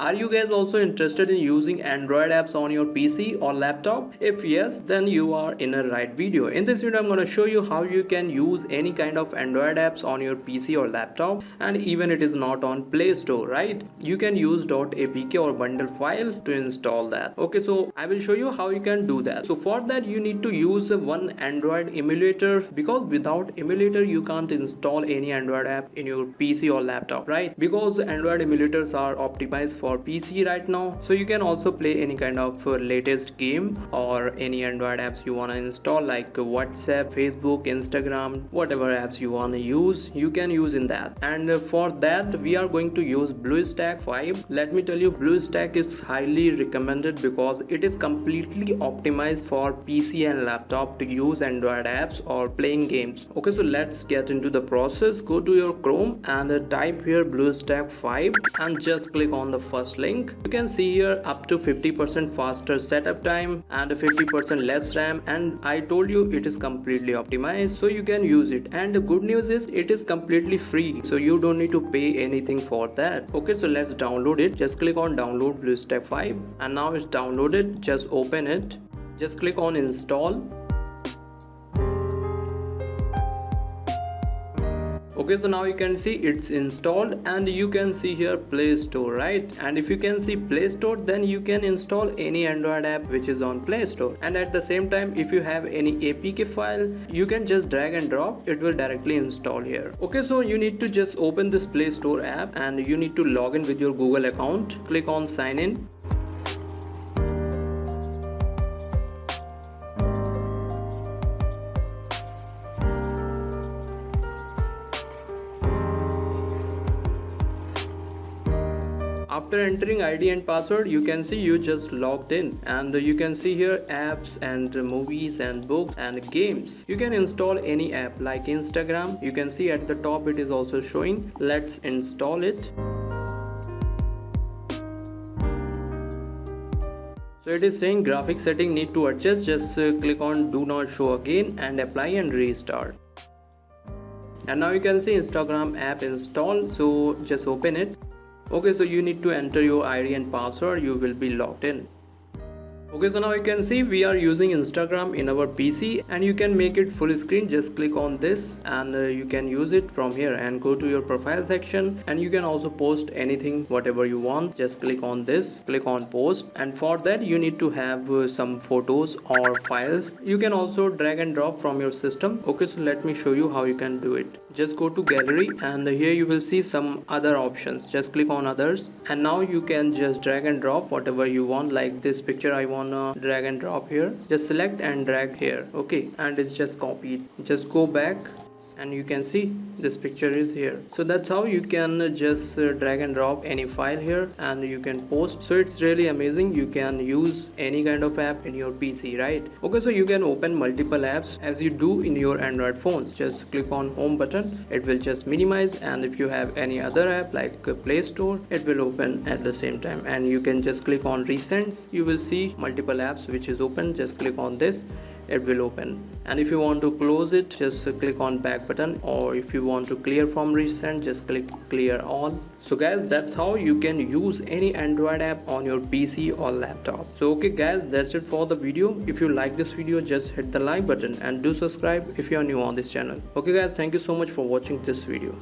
Are you guys also interested in using Android apps on your PC or laptop? If yes, then you are in a right video. In this video I'm going to show you how you can use any kind of Android apps on your PC or laptop, and even it is not on Play Store, right? You can use .apk or bundle file to install that. Okay, so I will show you how you can do that. So for that you need to use one Android emulator, because without emulator you can't install any Android app in your PC or laptop, right? Because Android emulators are optimized for PC right now, so you can also play any kind of latest game or any Android apps you want to install, like WhatsApp, Facebook, Instagram, whatever apps you want to use, you can use in that. And for that we are going to use BlueStacks 5. Let me tell you, BlueStacks is highly recommended because it is completely optimized for PC and laptop to use Android apps or playing games. Okay, so let's get into the process. Go to your Chrome and type here BlueStacks 5 and just click on the first link. You can see here up to 50% faster setup time and 50% less RAM, and I told you it is completely optimized, so you can use it. And the good news is it is completely free, so you don't need to pay anything for that. Okay, so let's download it. Just click on download BlueStacks 5, and now it's downloaded. Just open it, just click on install. Okay, so now you can see it's installed, and you can see here Play Store, right? And if you can see Play Store, then you can install any Android app which is on Play Store. And at the same time, if you have any APK file, you can just drag and drop, it will directly install here. Okay, so you need to just open this Play Store app and you need to log in with your Google account. Click on sign in. After entering ID and password, you can see you just logged in, and you can see here apps and movies and books and games. You can install any app like Instagram. You can see at the top it is also showing. Let's install it. So it is saying graphic setting need to adjust. Just click on do not show again and apply and restart. And now you can see Instagram app installed, so just open it. Okay, so you need to enter your ID and password, you will be logged in. Okay, so now you can see we are using Instagram in our PC, and you can make it full screen. Just click on this and you can use it from here, and go to your profile section, and you can also post anything whatever you want. Just click on this, click on post, and for that you need to have some photos or files. You can also drag and drop from your system. Okay, so let me show you how you can do it. Just go to gallery, and here you will see some other options. Just click on others, and now you can just drag and drop whatever you want. Like this picture I want to drag and drop here. Just select and drag here. Okay, and it's just copied. Just go back and you can see this picture is here. So that's how you can just drag and drop any file here, and you can post. So it's really amazing. You can use any kind of app in your PC, right? Okay, so you can open multiple apps as you do in your Android phones. Just click on home button, it will just minimize, and if you have any other app like Play Store, it will open at the same time. And you can just click on recents, you will see multiple apps which is open. Just click on this, it will open. And if you want to close it, just click on back button, or if you want to clear from recent, just click clear all. So guys, that's how you can use any Android app on your PC or laptop. So okay guys, that's it for the video. If you like this video, just hit the like button and do subscribe if you are new on this channel. Okay guys, thank you so much for watching this video.